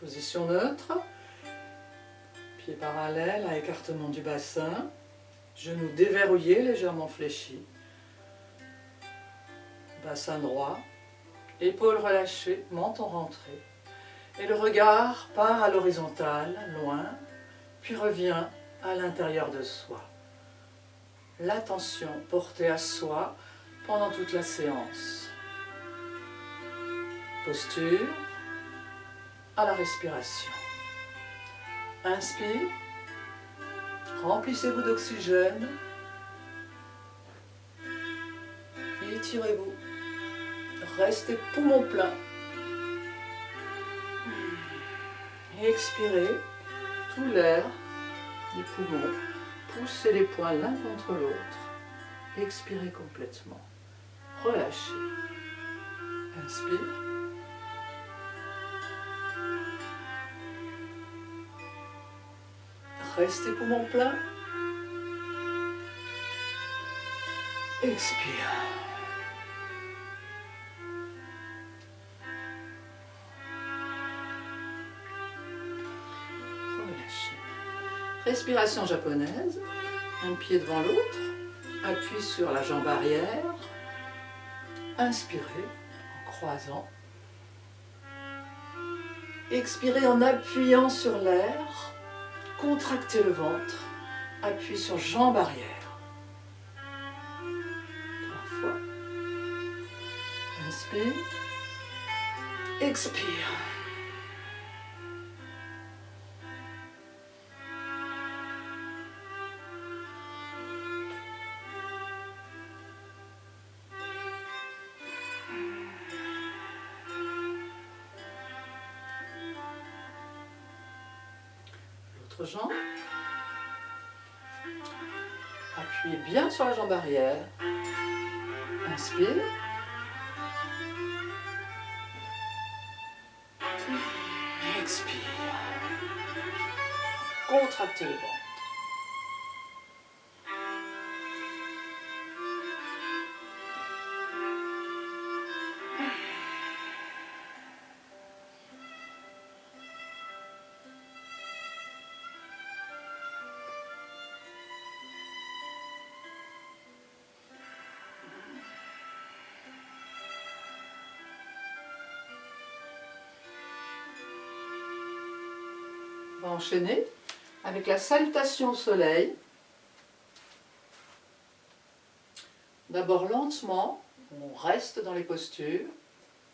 Position neutre, pieds parallèles à écartement du bassin, genoux déverrouillés, légèrement fléchis, bassin droit, épaules relâchées, menton rentré, et le regard part à l'horizontale, loin, puis revient à l'intérieur de soi. L'attention portée à soi pendant toute la séance. Posture, à la respiration. Inspire, remplissez-vous d'oxygène, étirez-vous, restez poumon plein. Expirez, tout l'air des poumons, poussez les poings l'un contre l'autre, expirez complètement, relâchez. Inspire. Restez poumon plein. Expire. Relâchez. Respiration japonaise. Un pied devant l'autre. Appui sur la jambe arrière. Inspirez en croisant. Expirez en appuyant sur l'air. Contractez le ventre, appuyez sur jambe arrière. 3 fois. Inspire. Expire. L'autre jambe. Appuyez bien sur la jambe arrière. Inspire. Expire. Contractez le ventre. On va enchaîner avec la salutation au soleil. D'abord lentement, on reste dans les postures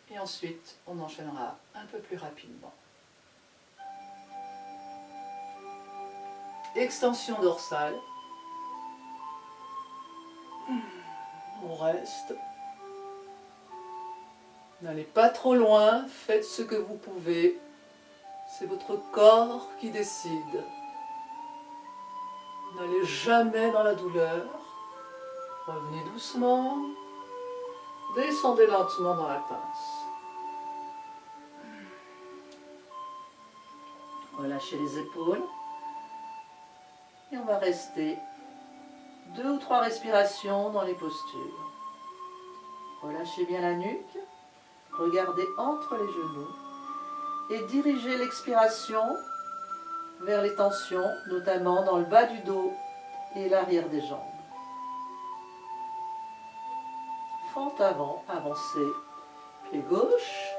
et ensuite on enchaînera un peu plus rapidement. Extension dorsale. On reste. N'allez pas trop loin, faites ce que vous pouvez. C'est votre corps qui décide. N'allez jamais dans la douleur. Revenez doucement. Descendez lentement dans la pince. Relâchez les épaules. Et on va rester 2 ou 3 respirations dans les postures. Relâchez bien la nuque. Regardez entre les genoux. Et dirigez l'expiration vers les tensions, notamment dans le bas du dos et l'arrière des jambes. Fente avant, avancez, pied gauche.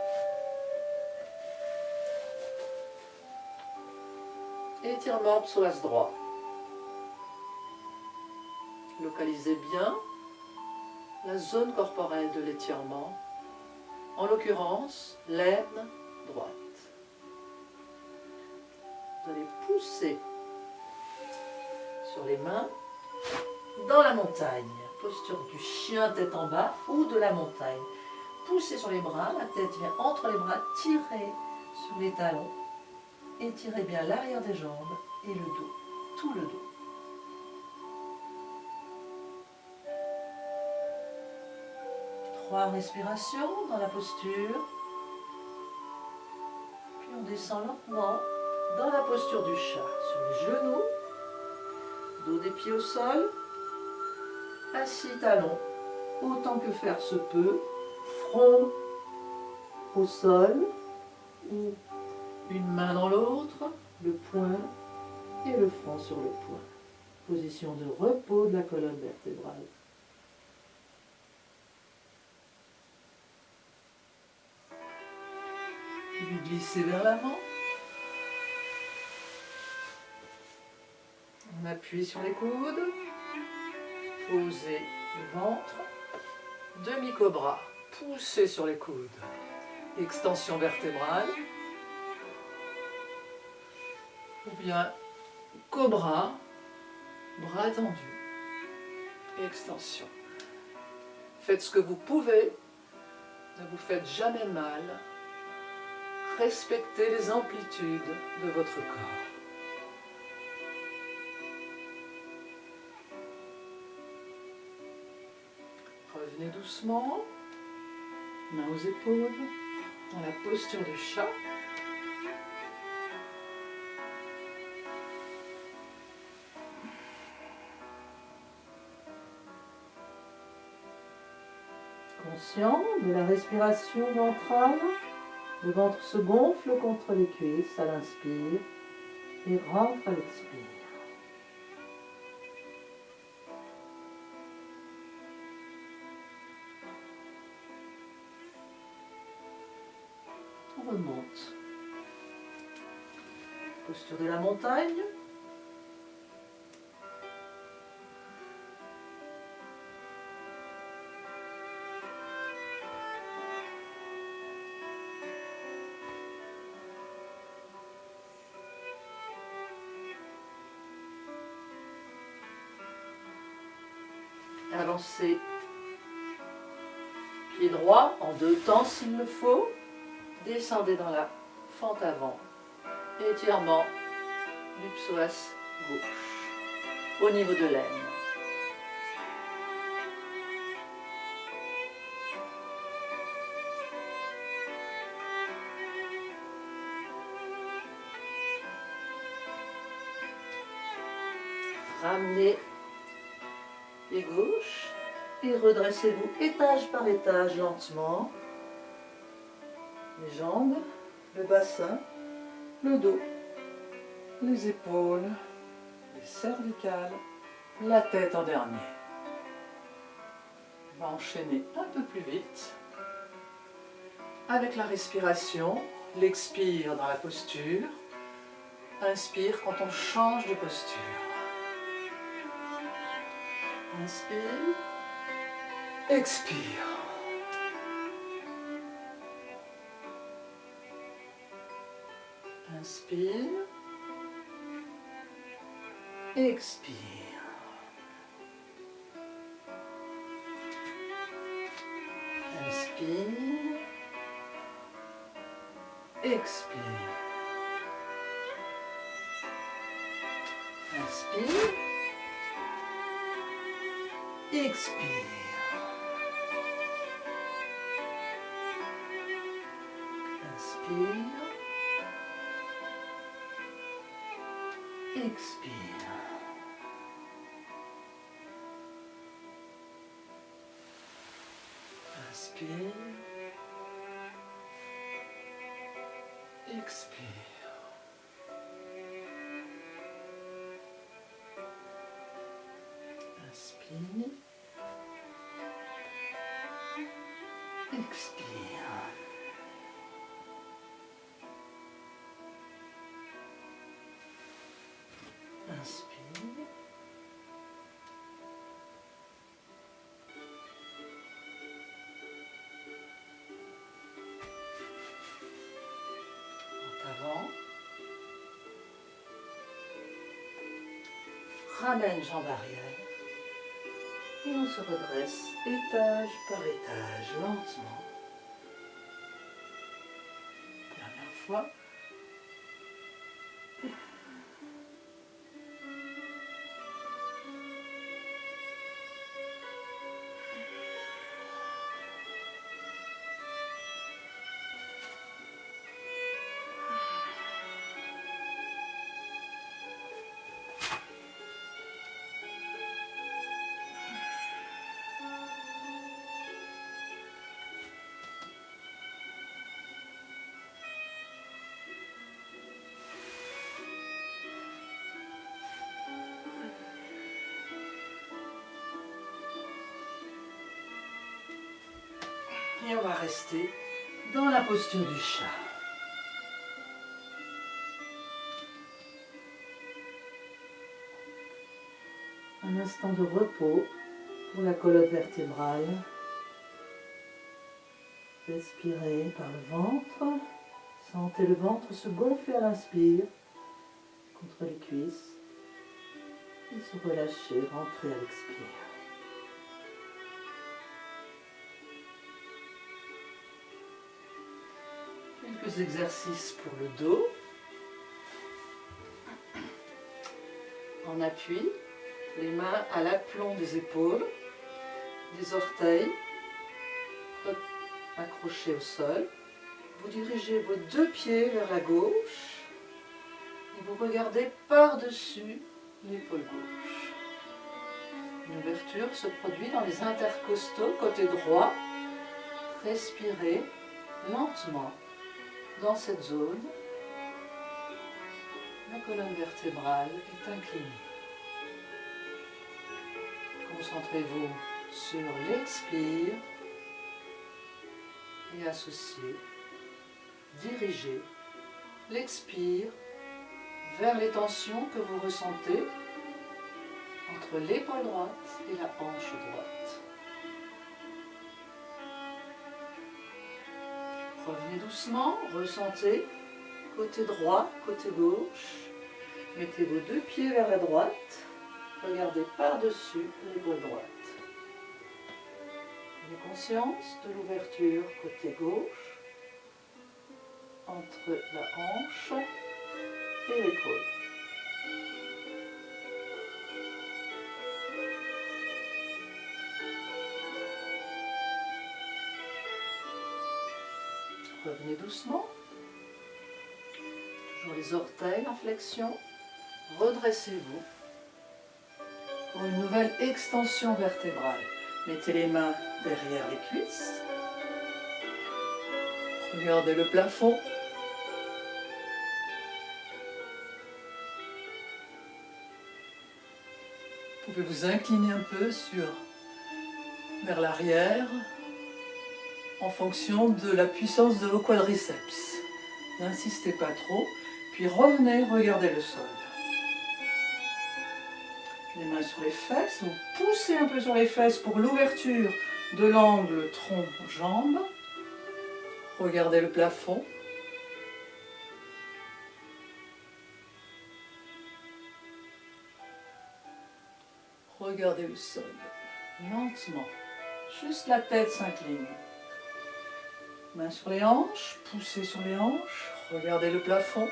Étirement psoas droit. Localisez bien la zone corporelle de l'étirement, en l'occurrence l'aine droite. Vous allez pousser sur les mains dans la montagne. Posture du chien tête en bas ou de la montagne. Poussez sur les bras, la tête vient entre les bras, tirez sur les talons. Étirez bien l'arrière des jambes et le dos, tout le dos. Trois respirations dans la posture. Puis on descend lentement dans la posture du chat, sur les genoux, dos des pieds au sol, assis talons, autant que faire se peut, front au sol ou Une main dans l'autre, le poing et le front sur le poing. Position de repos de la colonne vertébrale. Puis glisser vers l'avant. On appuie sur les coudes. Posez le ventre. Demi-cobra. Poussez sur les coudes. Extension vertébrale. Ou bien cobra. Bras tendus. Extension. Faites ce que vous pouvez. Ne vous faites jamais mal. Respectez les amplitudes de votre corps. Revenez doucement, mains aux épaules, dans la posture du chat. Conscient de la respiration ventrale, le ventre se gonfle contre les cuisses à l'inspire et rentre à l'expire. On remonte. Posture de la montagne. Avancez. Pied droit en 2 temps s'il le faut. Descendez dans la fente avant. Étirement du psoas gauche. Au niveau de l'aine. Ramenez pied gauche et redressez-vous étage par étage lentement. Les jambes, le bassin, le dos, les épaules, les cervicales, la tête en dernier. On va enchaîner un peu plus vite avec la respiration. L'expire dans la posture. Inspire quand on change de posture. Inspire. Expire. Inspire. Expire. Inspire. Expire. Inspire. Expire. Inspire. Expire. Inspire. Expire. Inspire. Expire. Inspire. En avant. Ramène jambe arrière. Et on se redresse étage par étage, lentement. Dernière fois. Et on va rester dans la posture du chat. Un instant de repos pour la colonne vertébrale. Respirez par le ventre. Sentez le ventre se gonfler à l'inspire contre les cuisses. Et se relâcher, rentrer à l'expire. Quelques exercices pour le dos. En appui, les mains à l'aplomb des épaules, des orteils accrochés au sol. Vous dirigez vos deux pieds vers la gauche et vous regardez par-dessus l'épaule gauche. Une ouverture se produit dans les intercostaux côté droit. Respirez lentement dans cette zone. La colonne vertébrale est inclinée. Concentrez-vous sur l'expire et associez, dirigez l'expire vers les tensions que vous ressentez entre l'épaule droite et la hanche droite. Revenez doucement, ressentez côté droit, côté gauche. Mettez vos deux pieds vers la droite. Regardez par-dessus l'épaule droite. Ayez conscience de l'ouverture côté gauche entre la hanche et l'épaule. Revenez doucement. Toujours les orteils en flexion. Redressez-vous pour une nouvelle extension vertébrale. Mettez les mains derrière les cuisses. Regardez le plafond. Vous pouvez vous incliner un peu vers l'arrière en fonction de la puissance de vos quadriceps. N'insistez pas trop, puis revenez regarder le sol. Les mains sur les fesses, vous poussez un peu sur les fesses pour l'ouverture de l'angle tronc-jambe. Regardez le plafond. Regardez le sol. Lentement. Juste la tête s'incline. Mains sur les hanches, poussez sur les hanches. Regardez le plafond.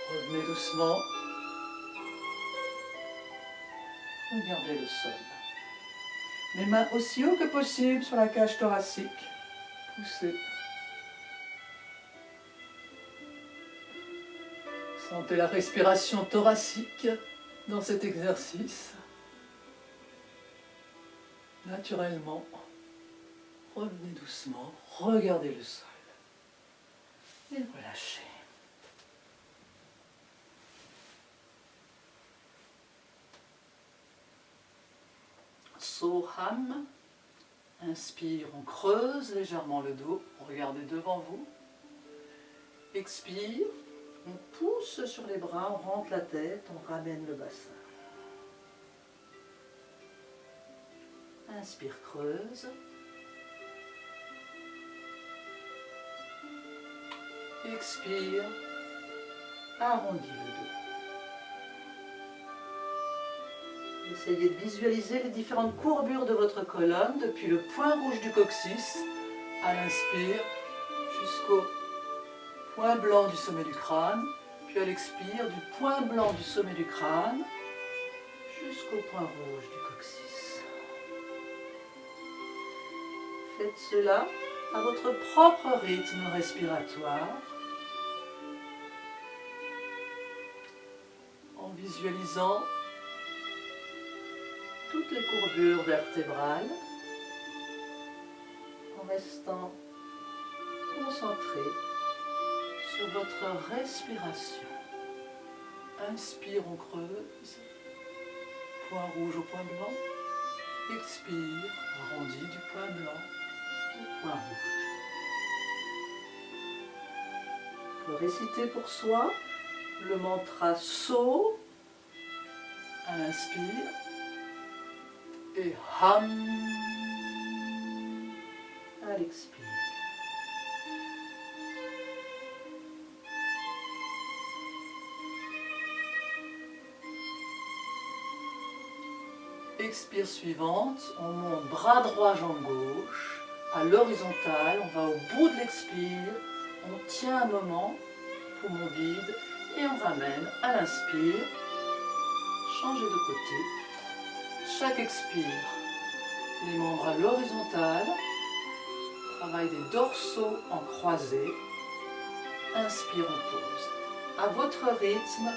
Revenez doucement. Regardez le sol. Les mains aussi haut que possible sur la cage thoracique. Poussez. Sentez la respiration thoracique dans cet exercice. Naturellement, revenez doucement, regardez le sol et relâchez. Soham, inspire, on creuse légèrement le dos, regardez devant vous. Expire, on pousse sur les bras, on rentre la tête, on ramène le bassin. Inspire, creuse. Expire, arrondis le dos. Essayez de visualiser les différentes courbures de votre colonne, depuis le point rouge du coccyx, à l'inspire, jusqu'au point blanc du sommet du crâne, puis à l'expire, du point blanc du sommet du crâne, jusqu'au point rouge du coccyx. Faites cela à votre propre rythme respiratoire, en visualisant toutes les courbures vertébrales, en restant concentré sur votre respiration. Inspire, on creuse. point rouge au point blanc. Expire, arrondi du point blanc au point rouge. On peut réciter pour soi le mantra So à l'inspire et Ham à l'expire. Expire suivante, on monte bras droit, jambe gauche, à l'horizontale, on va au bout de l'expire, on tient un moment, poumon vide, et on ramène à l'inspire, changer de côté. Chaque expire, les membres à l'horizontale, travail des dorsaux en croisée, inspire, on pose. À votre rythme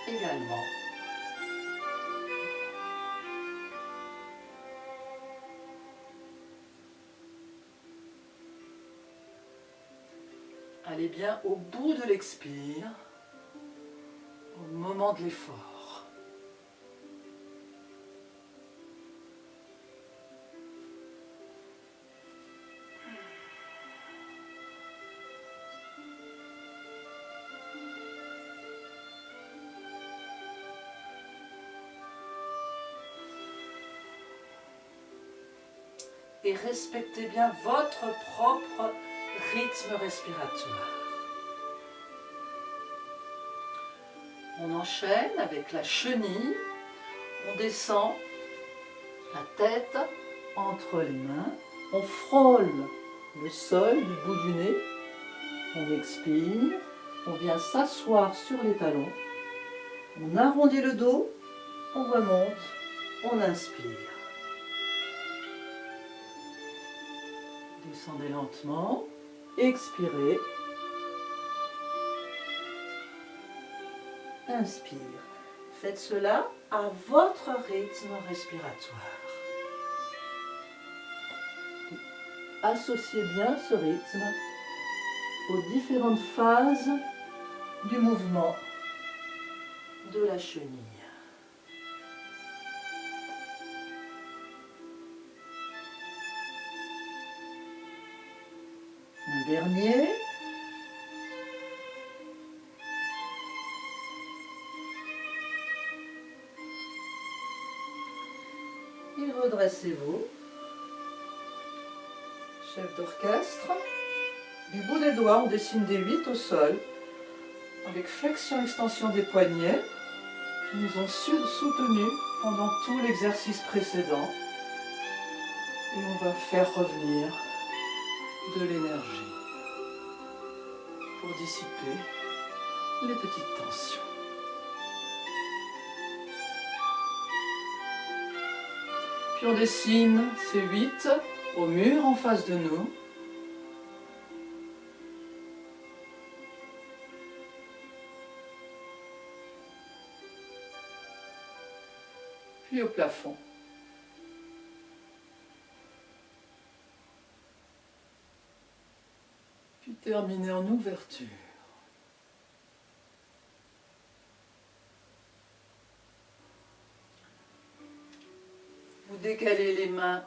également. Allez bien au bout de l'expire, au moment de l'effort. Et respectez bien votre propre rythme respiratoire. On enchaîne avec la chenille, on descend la tête entre les mains, on frôle le sol du bout du nez, on expire, on vient s'asseoir sur les talons, on arrondit le dos, on remonte, on inspire. Descendez lentement, expirez, inspire. Faites cela à votre rythme respiratoire. Associez bien ce rythme aux différentes phases du mouvement de la chenille. Un dernier. Et redressez-vous. Chef d'orchestre. Du bout des doigts, on dessine des 8 au sol, avec flexion-extension des poignets, qui nous ont soutenus pendant tout l'exercice précédent. Et on va faire revenir de l'énergie pour dissiper les petites tensions. Puis on dessine ces 8 au mur en face de nous. Puis au plafond. Puis terminer en ouverture. Vous décalez les mains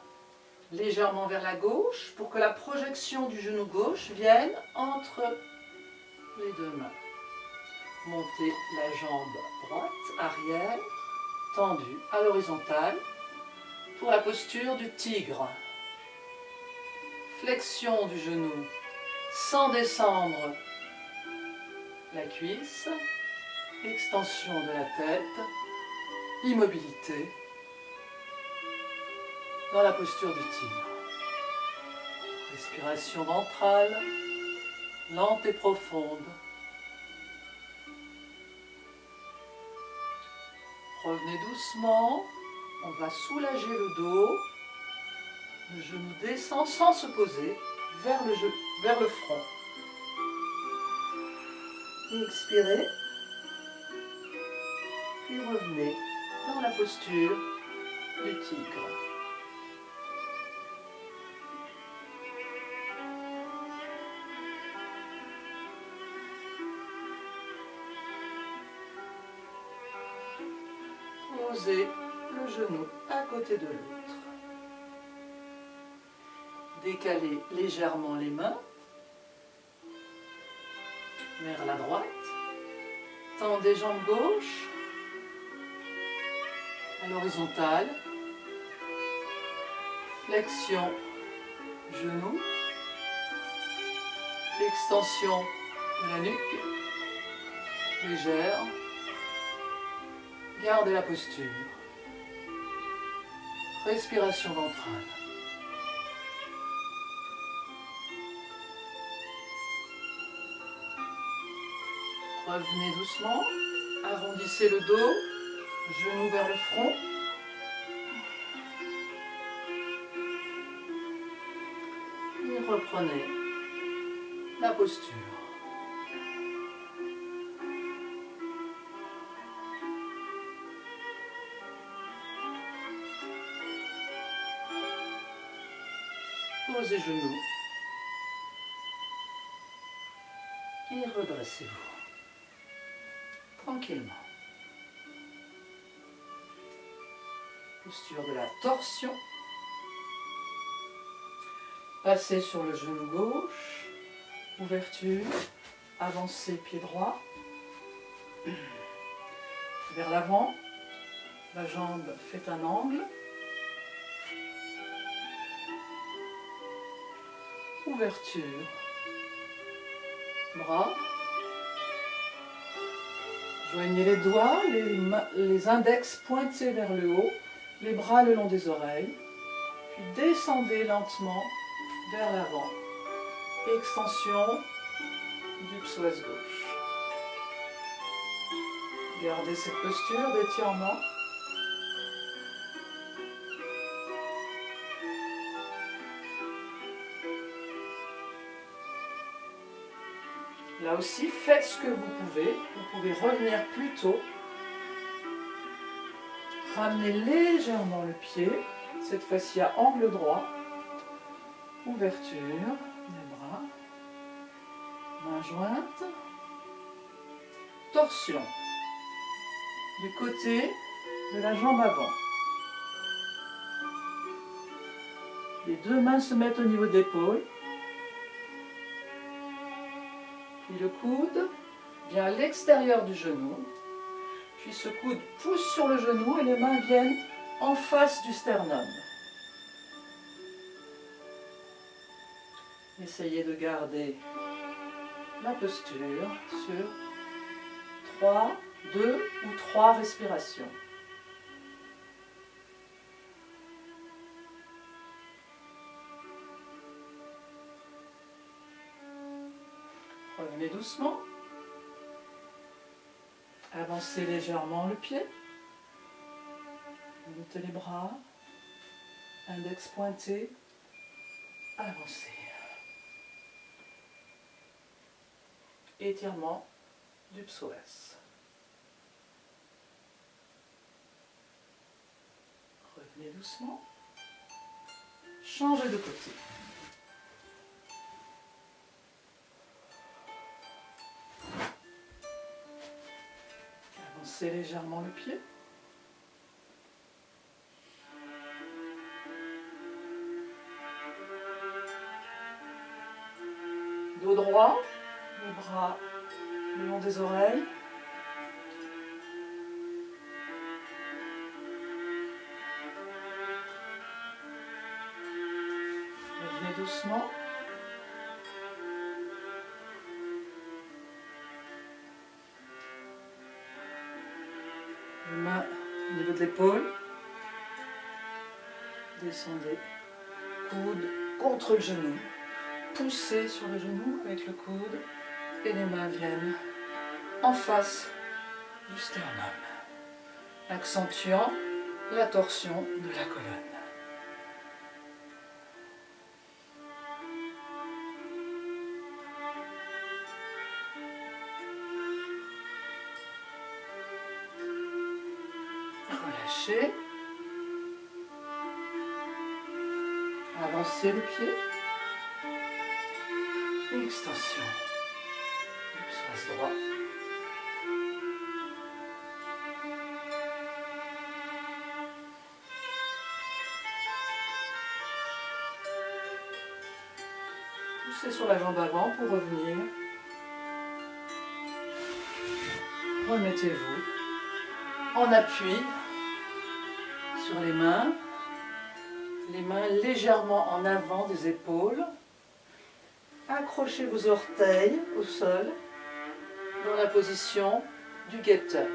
légèrement vers la gauche pour que la projection du genou gauche vienne entre les deux mains. Montez la jambe droite, arrière, tendue à l'horizontale pour la posture du tigre. Flexion du genou sans descendre la cuisse, extension de la tête, immobilité dans la posture du tigre. Respiration ventrale, lente et profonde. Revenez doucement, on va soulager le dos, le genou descend sans se poser vers le front. Expirez, puis revenez dans la posture du tigre. Posez le genou à côté de l'autre. Décalez légèrement les mains vers la droite. Tendez jambes gauche à l'horizontale. Flexion genou. Extension de la nuque. Légère. Gardez la posture. Respiration ventrale. Revenez doucement, arrondissez le dos, genoux vers le front. Et reprenez la posture. Posez genoux et redressez-vous. Tranquillement. Posture de la torsion. Passez sur le genou gauche. Ouverture. Avancez pied droit. Vers l'avant. La jambe fait un angle. Ouverture. Bras. Joignez les doigts, les index pointés vers le haut, les bras le long des oreilles, puis descendez lentement vers l'avant. Extension du psoas gauche. Gardez cette posture d'étirement. Là aussi, faites ce que vous pouvez. Vous pouvez revenir plus tôt. Ramenez légèrement le pied. Cette fois-ci à angle droit. Ouverture des bras. Mains jointes. Torsion. Du côté de la jambe avant. Les deux mains se mettent au niveau de l'épaule. Puis le coude vient à l'extérieur du genou. Puis ce coude pousse sur le genou et les mains viennent en face du sternum. Essayez de garder la posture sur 2 ou 3 respirations. Revenez doucement. Avancez légèrement le pied. Montez les bras. Index pointé. Avancez. Étirement du psoas. Revenez doucement. Changez de côté. Avancez légèrement le pied. Dos droit, les bras le long des oreilles. Revenez doucement. Les mains au niveau de l'épaule. Descendez. Coude contre le genou. Poussez sur le genou avec le coude et les mains viennent en face du sternum, accentuant la torsion de la colonne. Relâchez. Avancez le pied. Extension du psoas droit. poussez sur la jambe avant pour revenir. Remettez-vous en appui sur les mains légèrement en avant des épaules. Accrochez vos orteils au sol dans la position du guetteur.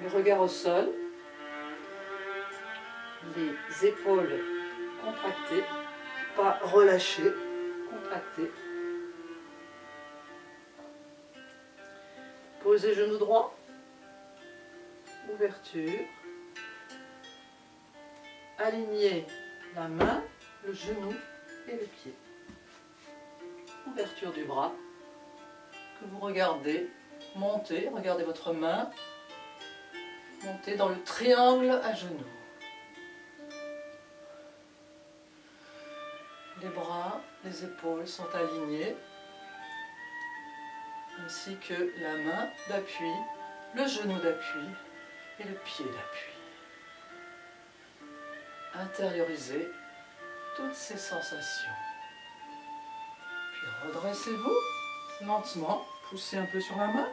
Le regard au sol, les épaules contractées, pas relâchées, contractées. Posez genou droit, ouverture. Alignez la main, le genou et le pied. Ouverture du bras, que vous regardez, montez, regardez votre main, montez dans le triangle à genoux. Les bras, les épaules sont alignés, ainsi que la main d'appui, le genou d'appui et le pied d'appui. Intériorisez toutes ces sensations. Puis redressez-vous lentement, poussez un peu sur la main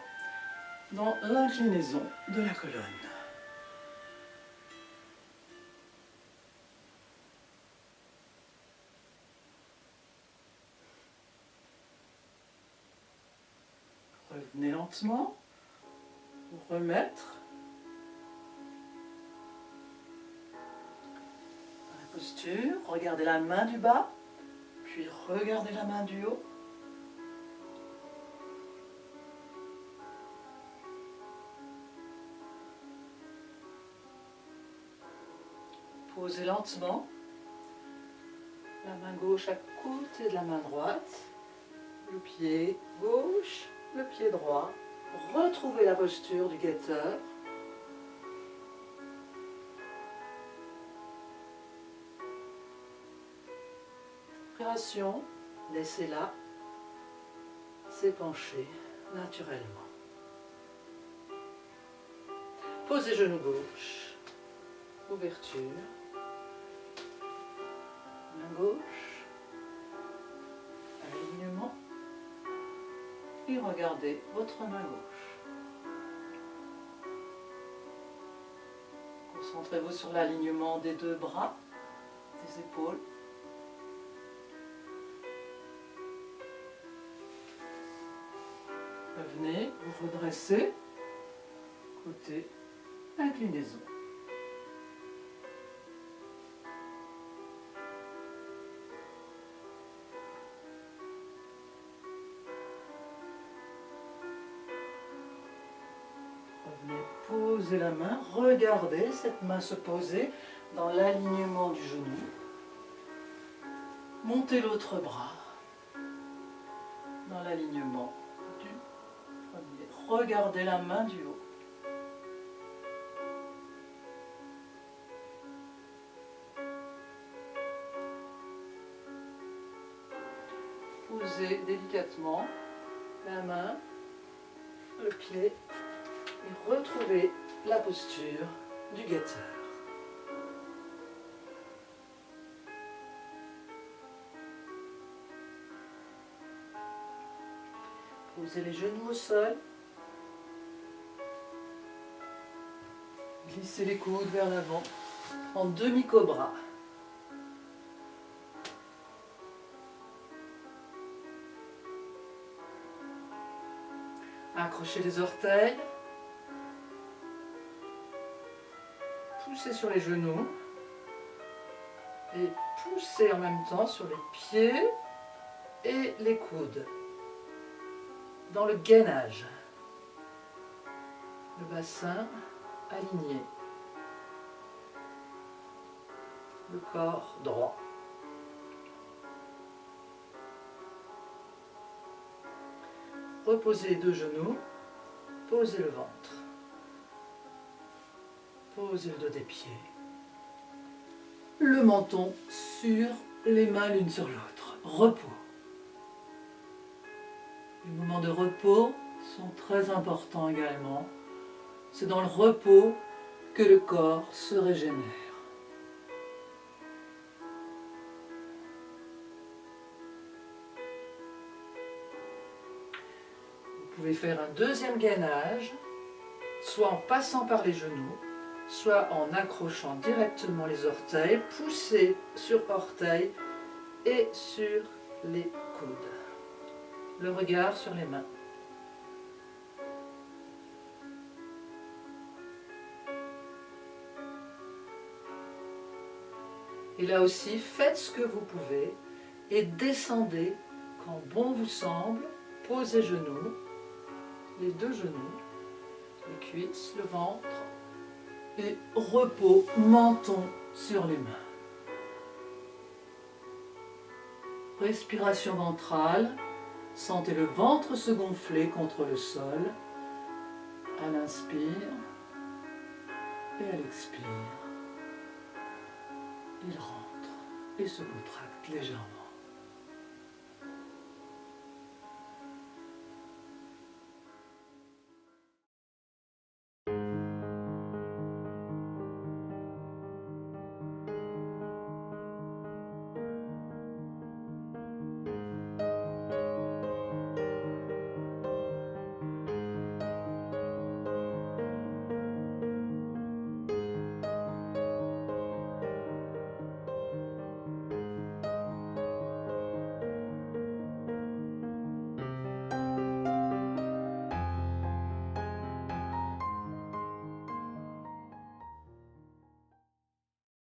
dans l'inclinaison de la colonne. Revenez lentement, vous remettre dans la posture. Regardez la main du bas, puis regardez la main du haut. Posez lentement la main gauche à côté de la main droite, le pied gauche, le pied droit. Retrouvez la posture du guetteur. Respiration, laissez-la s'épancher naturellement. Posez genou gauche, ouverture, main gauche, alignement. Et regardez votre main gauche. Concentrez-vous sur l'alignement des deux bras, des épaules. Revenez, vous redressez, côté inclinaison. Posez la main, regardez cette main se poser dans l'alignement du genou. Montez l'autre bras dans l'alignement du premier. Regardez la main du haut. Posez délicatement la main, le pied. Et retrouvez la posture du guetteur. Posez les genoux au sol. Glissez les coudes vers l'avant en demi-cobra. Accrochez les orteils. Poussez sur les genoux et poussez en même temps sur les pieds et les coudes dans le gainage. Le bassin aligné, le corps droit. Reposez les deux genoux, posez le ventre. Posez le dos des pieds. Le menton sur les mains l'une sur l'autre. Repos. Les moments de repos sont très importants également. C'est dans le repos que le corps se régénère. Vous pouvez faire un deuxième gainage, soit en passant par les genoux, soit en accrochant directement les orteils, pousser sur orteils et sur les coudes. Le regard sur les mains. Et là aussi, faites ce que vous pouvez et descendez quand bon vous semble. Posez genoux, les deux genoux, les cuisses, le ventre et repos, menton sur les mains. Respiration ventrale, sentez le ventre se gonfler contre le sol à l'inspire et à l'expire. Il rentre et se contracte légèrement.